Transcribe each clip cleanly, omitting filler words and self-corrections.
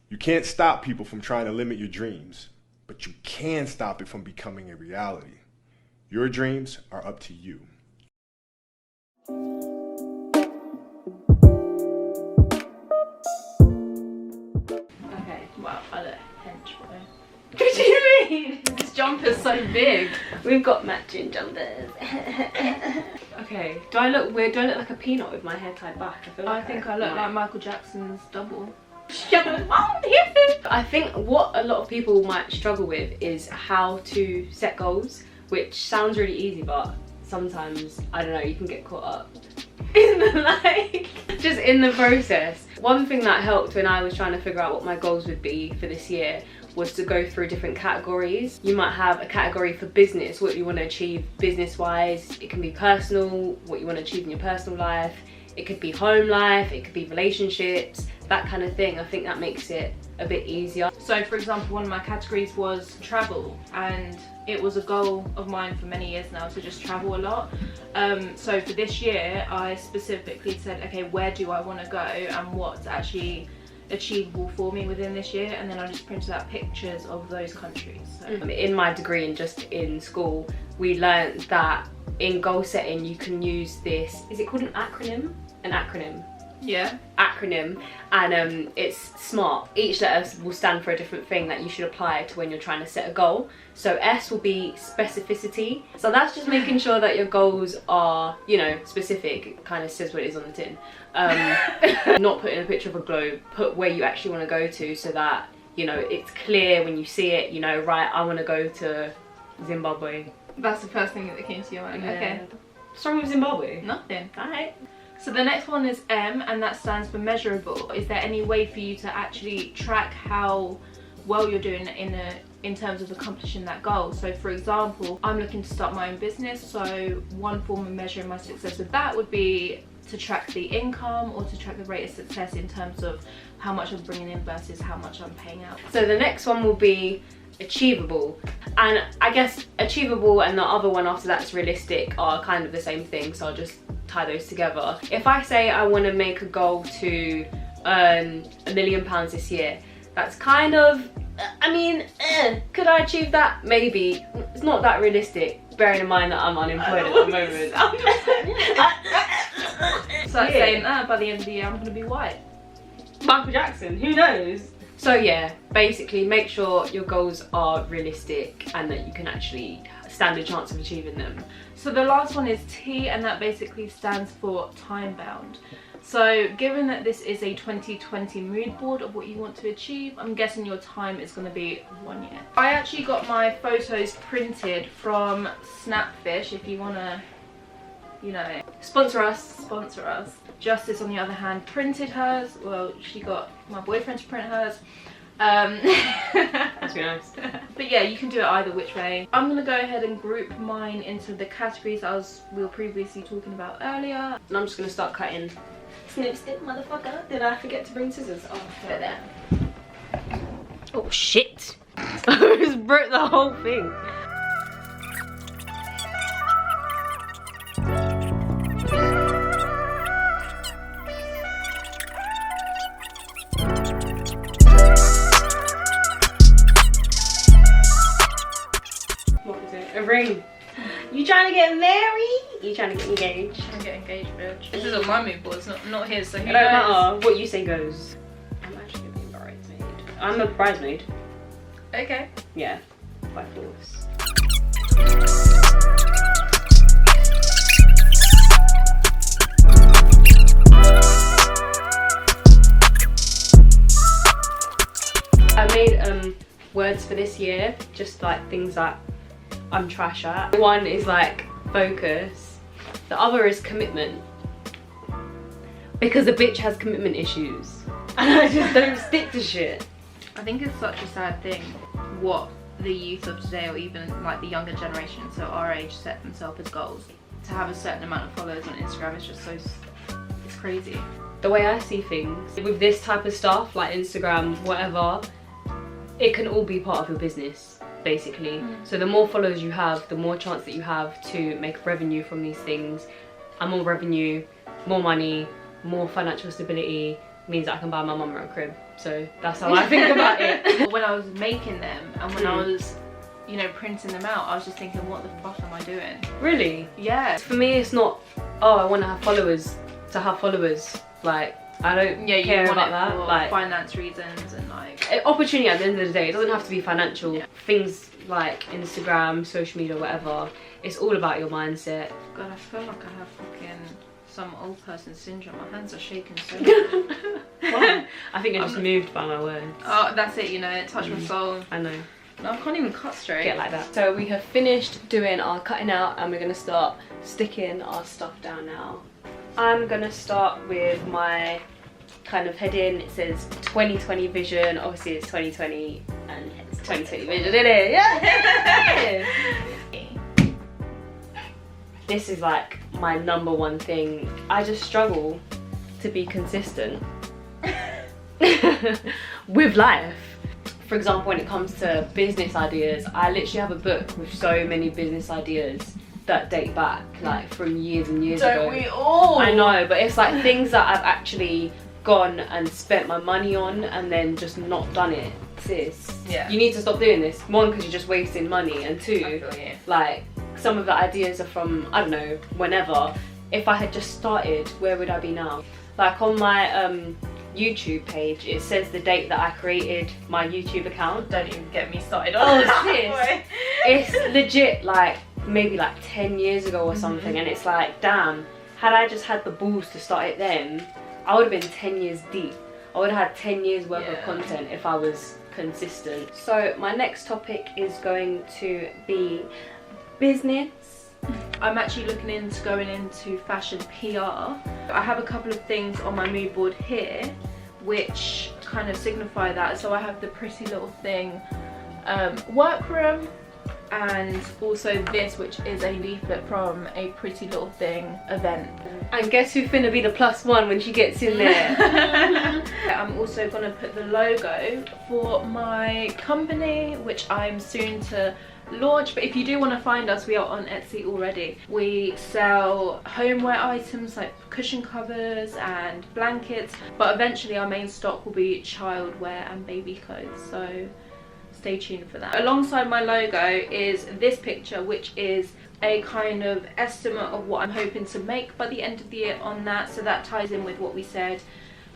You can't stop people from trying to limit your dreams, but you can stop it from becoming a reality. Your dreams are up to you. Okay, wow, I look hench, bro. What do you mean? This jumper's so big. We've got matching jumpers. Okay, do I look weird? Do I look like a peanut with my hair tied back? I think I look like Michael Jackson's double. I think what a lot of people might struggle with is how to set goals, which sounds really easy, but sometimes, I don't know, you can get caught up in the just in the process. One thing that helped when I was trying to figure out what my goals would be for this year was to go through different categories. You might have a category for business, what you want to achieve business wise. It can be personal, what you want to achieve in your personal life. It could be home life, it could be relationships, that kind of thing. I think that makes it a bit easier. So for example, one of my categories was travel, and it was a goal of mine for many years now to just travel a lot. So for this year, I specifically said, okay, where do I want to go and what's actually achievable for me within this year, and then I just printed out pictures of those countries. So. In my degree and just in school, we learned that in goal setting you can use this, is it called an acronym? An acronym. Yeah. Acronym, and it's SMART. Each letter will stand for a different thing that you should apply to when you're trying to set a goal. So S will be specificity. So that's just making sure that your goals are, you know, specific. It kind of says what it is on the tin. Not putting a picture of a globe, put where you actually want to go to, so that, you know, it's clear when you see it, you know, right, I want to go to Zimbabwe. That's the first thing that came to your mind. Yeah. Okay. What's wrong with Zimbabwe? Nothing. Alright. So the next one is M, and that stands for measurable. Is there any way for you to actually track how well you're doing in terms of accomplishing that goal? So for example, I'm looking to start my own business, so one form of measuring my success with that would be to track the income or to track the rate of success in terms of how much I'm bringing in versus how much I'm paying out. So the next one will be achievable, and I guess achievable and the other one after that's realistic are kind of the same thing, so I'll just tie those together. If I say I want to make a goal to earn £1 million this year, that's kind of, I mean, could I achieve that? Maybe. It's not that realistic, bearing in mind that I'm unemployed at the moment. So that's saying, by the end of the year I'm going to be white. Michael Jackson, who knows? So yeah, basically make sure your goals are realistic and that you can actually stand a chance of achieving them. So the last one is T, and that basically stands for time bound. So given that this is a 2020 mood board of what you want to achieve, I'm guessing your time is going to be 1 year. I actually got my photos printed from Snaphat. If you want to, you know, sponsor us. Justice, on the other hand, printed hers. Well, she got my boyfriend to print hers. That's really nice. But yeah, you can do it either which way. I'm gonna go ahead and group mine into the categories we were previously talking about earlier, and I'm just gonna start cutting. Snip, snip, motherfucker. Did I forget to bring scissors? Oh, put it there. Oh shit! I just broke the whole thing. A ring. You trying to get married? You trying to get engaged? I'm getting engaged, bitch. This is on my mood board, it's not his, so who knows? It don't matter. What you say goes. I'm actually gonna be a bridesmaid. I'm a bridesmaid. Okay. Yeah, by force. I made words for this year, just like things that I'm trash at. One is like focus, the other is commitment, because a bitch has commitment issues and I just don't stick to shit. I think it's such a sad thing what the youth of today, or even like the younger generation, so our age, set themselves as goals. To have a certain amount of followers on Instagram is just so, it's crazy. The way I see things with this type of stuff like Instagram, whatever, it can all be part of your business basically. So the more followers you have, the more chance that you have to make revenue from these things, and more revenue, more money, more financial stability means that I can buy my mum a crib. So that's how I think about it. When I was making them and when I was, you know, printing them out, I was just thinking, what the fuck am I doing? Really? Yeah. For me, it's not, oh, I want to have followers to have followers. Like, I don't care you want about it that. for Like, finance reasons and like opportunity at the end of the day. It doesn't have to be financial. Yeah. Things like Instagram, social media, whatever. It's all about your mindset. God, I feel like I have fucking some old person syndrome. My hands are shaking so much. Why? I think I just moved by my words. Oh, that's it, you know, it touched my soul. I know. No, I can't even cut straight. Get like that. So we have finished doing our cutting out and we're going to start sticking our stuff down now. I'm going to start with my kind of heading. It says 2020 vision. Obviously it's 2020 and it's 2020 vision, isn't it? Yeah. This is like my number one thing. I just struggle to be consistent with life. For example, when it comes to business ideas, I literally have a book with so many business ideas that date back like from years and years ago. Don't we all? I know, but it's like things that I've actually gone and spent my money on and then just not done it. Sis, Yeah. you need to stop doing this. One, because you're just wasting money, and two, I feel you. like some of the ideas are from, I don't know, whenever. If I had just started, where would I be now? Like on my YouTube page, it says the date that I created my YouTube account. Don't even get me started on Oh, that. sis, it's legit like maybe like 10 years ago or something, and it's like, damn, had I just had the balls to start it then, I would have been 10 years deep. I would have had 10 years worth of content if I was consistent. So my next topic is going to be business. I'm actually looking into going into fashion PR. I have a couple of things on my mood board here which kind of signify that. So I have the pretty little thing workroom, and also this, which is a leaflet from a pretty little thing event. And guess who's finna be the +1 when she gets in there? I'm also gonna put the logo for my company, which I'm soon to launch. But if you do want to find us, we are on Etsy already. We sell homeware items like cushion covers and blankets, but eventually our main stock will be childwear and baby clothes, so stay tuned for that. Alongside my logo is this picture, which is a kind of estimate of what I'm hoping to make by the end of the year on that. So that ties in with what we said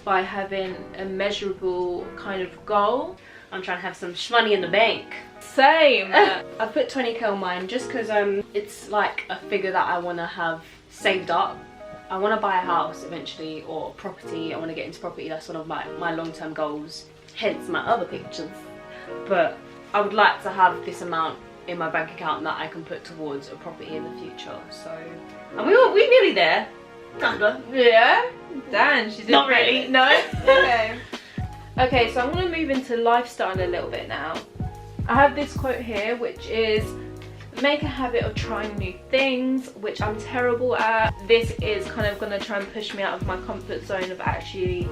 by having a measurable kind of goal. I'm trying to have some shmoney in the bank. Same. I put 20k on mine just because it's like a figure that I want to have saved up. I want to buy a house eventually, or property. I want to get into property. That's one of my long-term goals, hence my other pictures. But I would like to have this amount in my bank account that I can put towards a property in the future. So, and we're nearly there. Kinda. Yeah? Dan, she's Not really. No? Okay. Okay, so I'm going to move into lifestyle a little bit now. I have this quote here, which is, make a habit of trying new things, which I'm terrible at. This is kind of going to try and push me out of my comfort zone of actually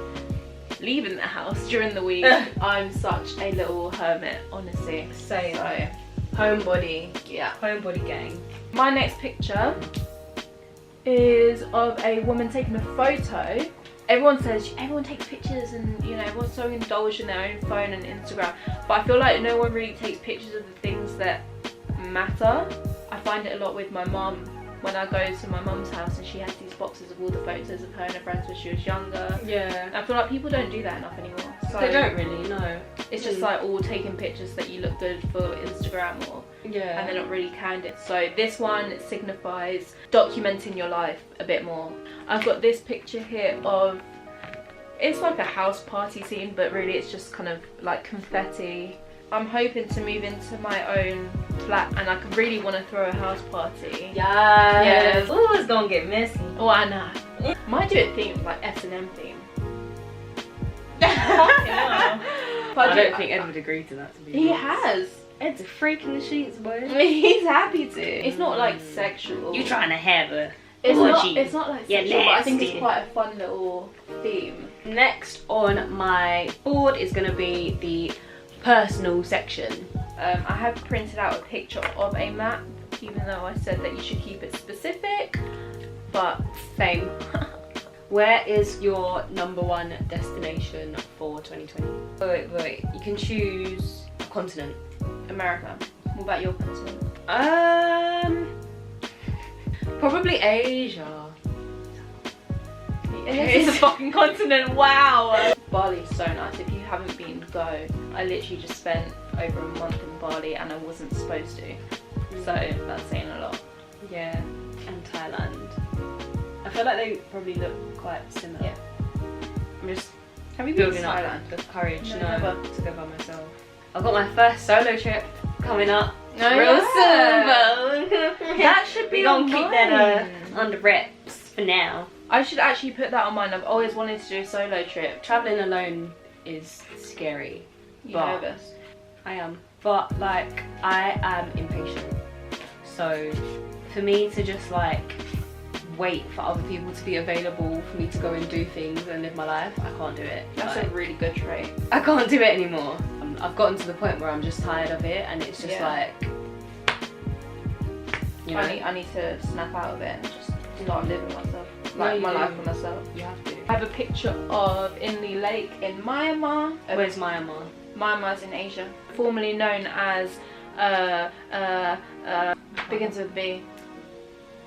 leaving the house during the week. I'm such a little hermit, honestly. Same. So, Homebody. yeah. Homebody gang. My next picture is of a woman taking a photo. Everyone says everyone takes pictures, and you know, everyone's so indulged in their own phone and Instagram, but I feel like no one really takes pictures of the things that matter. I find it a lot with my mum when I go to my mum's house and she has these boxes of all the photos of her and her friends when she was younger. Yeah. I feel like people don't do that enough anymore. So They don't really, no. it's just like all taking pictures that you look good for Instagram, or Yeah. and they're not really candid. So this one signifies documenting your life a bit more. I've got this picture here of, it's like a house party scene, but really it's just kind of like confetti. I'm hoping to move into my own flat, and I really want to throw a house party. Yes. Ooh, it's gonna get messy. Oh, I know. Might do a theme, like S&M theme. I don't think Ed would agree to that, to be He honest. has. Ed's a freak in the sheets, boy. He's happy to. It's not like sexual. You trying to have a It's orgy. not. It's not like You're sexual, but I think it's nasty. quite a fun little theme. Next on my board is going to be the personal section. I have printed out a picture of a map, even though I said that you should keep it specific. But Same. Where is your #1 destination for 2020? Wait. You can choose a continent. America. What about your continent? Probably Asia. It's a fucking continent, wow! Bali's so nice. If you haven't been, go. I literally just spent over a month in Bali and I wasn't supposed to. So that's saying a lot. Yeah, and Thailand. I feel like they probably look quite similar. Yeah. I'm just Have you been to building up Thailand? the courage No, to never. go by myself. I've got my first solo trip coming up Oh, real yeah. soon. That should be We're gonna on keep that mine. under wraps for now. I should actually put that on mine. I've always wanted to do a solo trip. Traveling alone is scary. You But- nervous? I am. But like, I am impatient. So for me to just like wait for other people to be available for me to go and do things and live my life, I can't do it. That's Like, a really good trait. I can't do it anymore. I've gotten to the point where I'm just tired of it, and it's just Yeah. like, you know, I need to snap out of it and just start living myself. No, Like you my do. life for myself. you have to. I have a picture of Inle Lake in Myanmar. Where's Myanmar? Myanmar's in Asia. Formerly known as begins with B.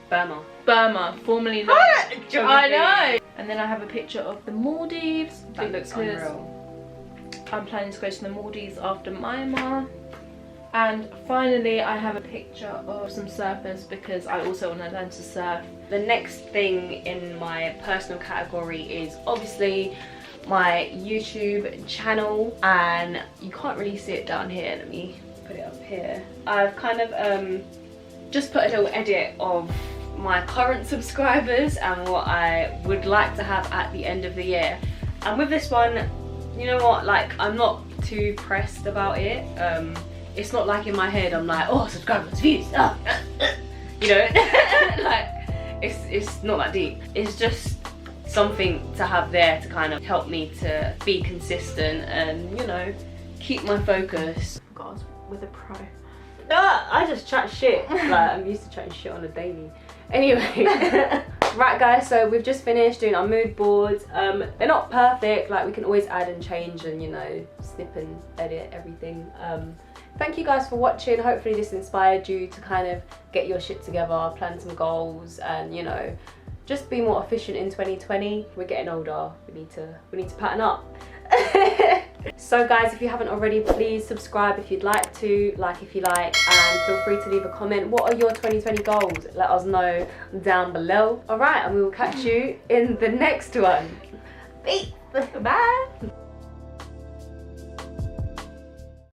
Burma. Burma, formerly known. Geography. I know. And then I have a picture of the Maldives. That looks because unreal. I'm planning to go to the Maldives after Myanmar. And finally, I have a picture of some surfers because I also want to learn to surf. The next thing in my personal category is obviously my YouTube channel, and you can't really see it down here. Let me put it up here. I've kind of just put a little edit of my current subscribers and what I would like to have at the end of the year. And with this one, you know what, like, I'm not too pressed about it. It's not like in my head I'm like, oh, subscribers, views, you know, like it's not that deep. It's just something to have there to kind of help me to be consistent and, you know, keep my focus. God, with a pro. I just chat shit. Like, I'm used to chatting shit on a daily. Anyway, right guys, so we've just finished doing our mood boards. They're not perfect, like we can always add and change and, you know, snip and edit everything. Thank you guys for watching. Hopefully this inspired you to kind of get your shit together, plan some goals, and, you know, just be more efficient in 2020. We're getting older. We need to pattern up. So guys, if you haven't already, please subscribe if you'd like to, like if you like, and feel free to leave a comment. What are your 2020 goals? Let us know down below. All right, and we will catch you in the next one. Peace. Bye.